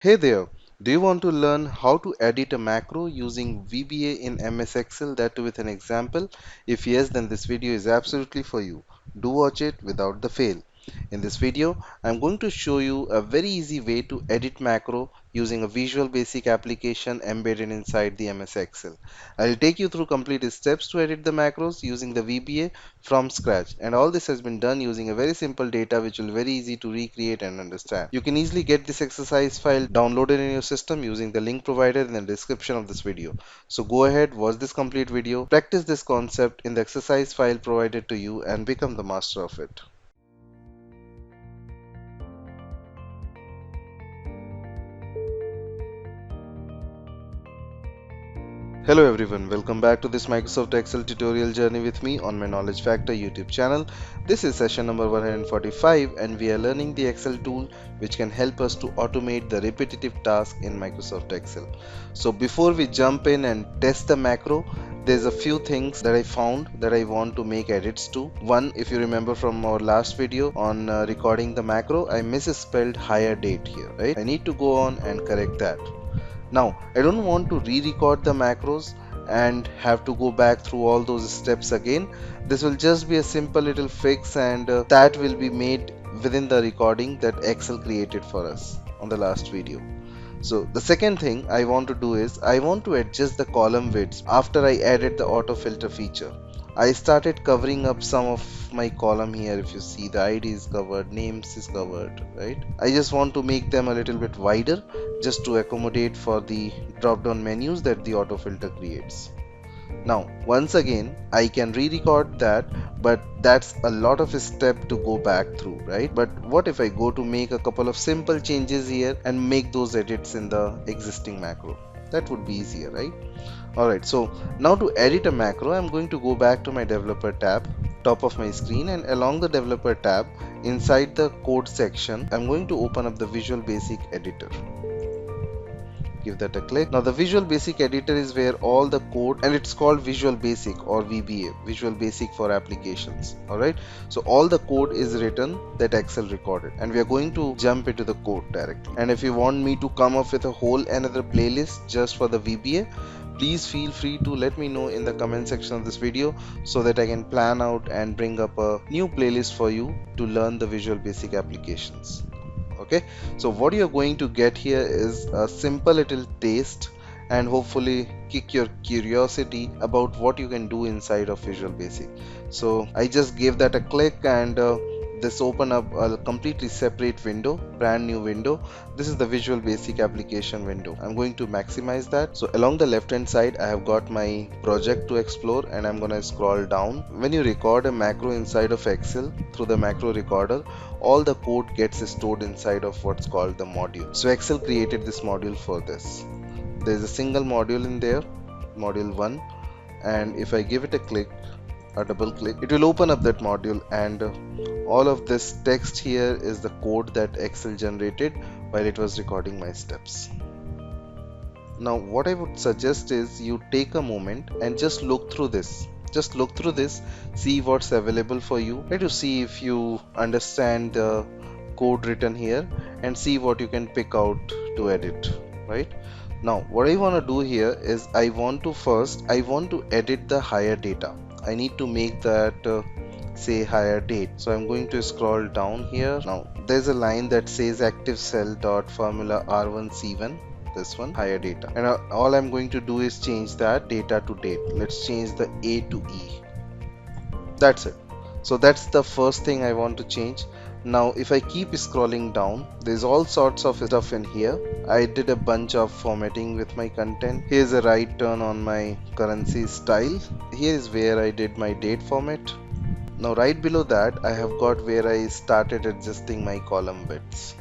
Hey there, do you want to learn how to edit a macro using VBA in MS Excel, that too with an example? If yes, then this video is absolutely for you. Do watch it without the fail. In this video, I'm going to show you a very easy way to edit macro using a Visual Basic application embedded inside the MS Excel. I'll take you through complete steps to edit the macros using the VBA from scratch, and all this has been done using a very simple data which will very easy to recreate and understand. You can easily get this exercise file downloaded in your system using the link provided in the description of this video. So go ahead, watch this complete video, practice this concept in the exercise file provided to you, and become the master of it. Hello everyone, welcome back to this Microsoft Excel tutorial journey with me on my Knowledge Factor YouTube channel. This is session number 145 and we are learning the Excel tool which can help us to automate the repetitive task in Microsoft Excel. So before we jump in and test the macro, there's a few things that I found that I want to make edits to. One, if you remember from our last video on recording the macro, I misspelled hire date here, right? I need to go on and correct that. Now, I don't want to re-record the macros and have to go back through all those steps again. This will just be a simple little fix and that will be made within the recording that Excel created for us on the last video. So the second thing I want to do is I want to adjust the column widths after I added the auto filter feature. I started covering up some of my column here. If you see, the ID is covered, names is covered, right? I just want to make them a little bit wider just to accommodate for the drop down menus that the auto filter creates. Now once again I can re-record that, but that's a lot of a step to go back through, right? But what if I go to make a couple of simple changes here and make those edits in the existing macro? That would be easier, right? Alright, so now to edit a macro, I'm going to go back to my developer tab, top of my screen, and along the developer tab, inside the code section, I'm going to open up the Visual Basic editor. Give that a click. Now the Visual Basic editor is where all the code, and it's called Visual Basic or VBA, Visual Basic for applications. Alright, so all the code is written that Excel recorded, and we are going to jump into the code directly. And if you want me to come up with a whole another playlist just for the VBA, please feel free to let me know in the comment section of this video so that I can plan out and bring up a new playlist for you to learn the Visual Basic applications. Okay, so what you're going to get here is a simple little taste and hopefully kick your curiosity about what you can do inside of Visual Basic. So I just gave that a click and this open up a completely separate window, brand new window. This is the Visual Basic application window. I'm going to maximize that. So along the left hand side I have got my project to explore and I'm going to scroll down. When you record a macro inside of Excel through the macro recorder, all the code gets stored inside of what's called the module. So Excel created this module for this. There's a single module in there, module 1, and if I give it a double click, it will open up that module, and all of this text here is the code that Excel generated while it was recording my steps. Now what I would suggest is you take a moment and just look through this. Just look through this, see what's available for you. Try to see if you understand the code written here and see what you can pick out to edit, right? Now what I want to do here is I want to edit the hire data. I need to make that say hire date. So I'm going to scroll down here. Now there's a line that says active cell dot formula R1C1, this one, hire data, and all I'm going to do is change that data to date. Let's change the A to E. That's it. So that's the first thing I want to change. Now if I keep scrolling down, there's all sorts of stuff in here. I did a bunch of formatting with my content. Here's a right turn on my currency style. Here is where I did my date format. Now right below that I have got where I started adjusting my column widths.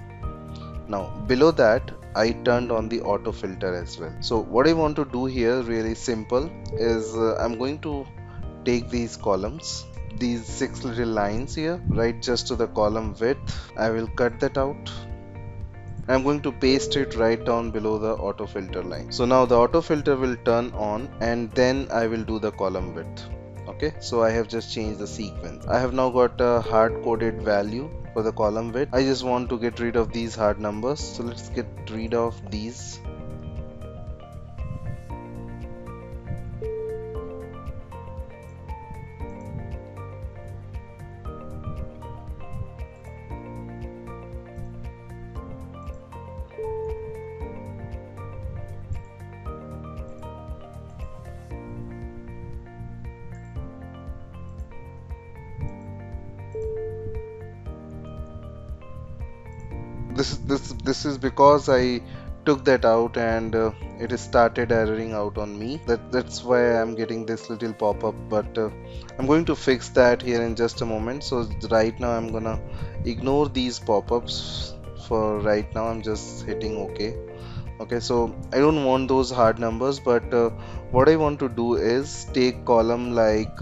Now below that I turned on the auto filter as well. So what I want to do here, really simple, is I'm going to take these columns, these 6 little lines here, right just to the column width. I will cut that out. I'm going to paste it right down below the auto filter line. So now the auto filter will turn on and then I will do the column width. Okay, so I have just changed the sequence. I have now got a hard coded value for the column width. I just want to get rid of these hard numbers, so let's get rid of these. This is because I took that out and it has started erroring out on me. That's why I'm getting this little pop-up, but I'm going to fix that here in just a moment. So right now I'm gonna ignore these pop-ups for right now. I'm just hitting OK. Okay, so I don't want those hard numbers, but what I want to do is take column like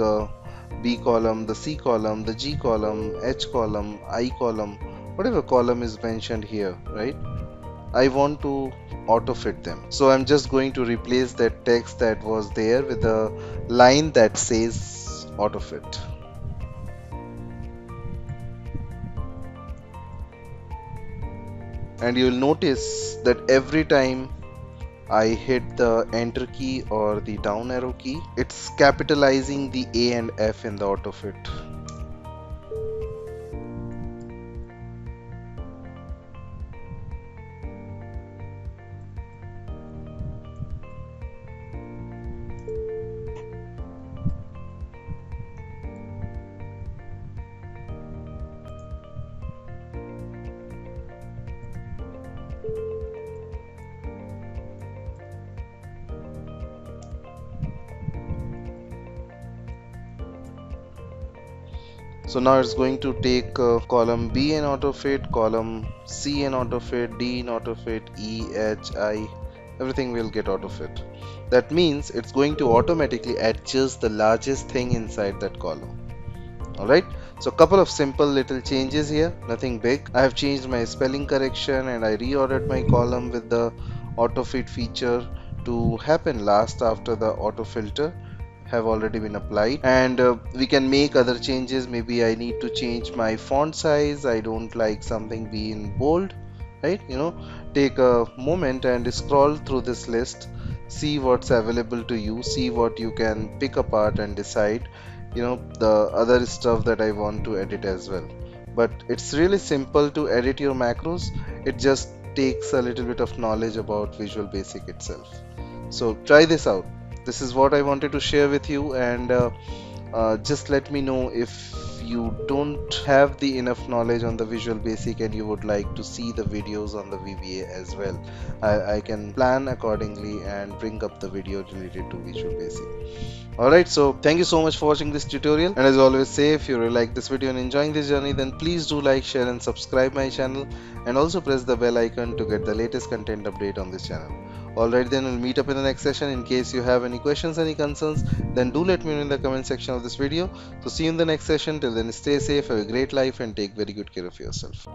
B column, the C column, the G column, H column, I column, whatever column is mentioned here, right? I want to auto fit them. So I'm just going to replace that text that was there with a line that says auto fit. And you'll notice that every time I hit the enter key or the down arrow key, it's capitalizing the A and F in the autofit. So now it's going to take column B in autofit, column C in autofit, D in autofit, E, H, I, everything will get autofit. That means it's going to automatically adjust the largest thing inside that column. Alright, so couple of simple little changes here, nothing big. I have changed my spelling correction and I reordered my column with the autofit feature to happen last after the auto filter have already been applied, and we can make other changes. Maybe I need to change my font size. I don't like something be in bold, right? Take a moment and scroll through this list, see what's available to you, see what you can pick apart and decide the other stuff that I want to edit as well. But it's really simple to edit your macros. It just takes a little bit of knowledge about Visual Basic itself. So try this out. This is what I wanted to share with you, and just let me know if you don't have the enough knowledge on the Visual Basic and you would like to see the videos on the VBA as well. I can plan accordingly and bring up the video related to Visual Basic. Alright, so thank you so much for watching this tutorial, and as I always say, if you really like this video and enjoying this journey, then please do like, share and subscribe my channel, and also press the bell icon to get the latest content update on this channel. Alright, then we'll meet up in the next session. In case you have any questions, any concerns, then do let me know in the comment section of this video. So see you in the next session. Till then, stay safe, have a great life and take very good care of yourself.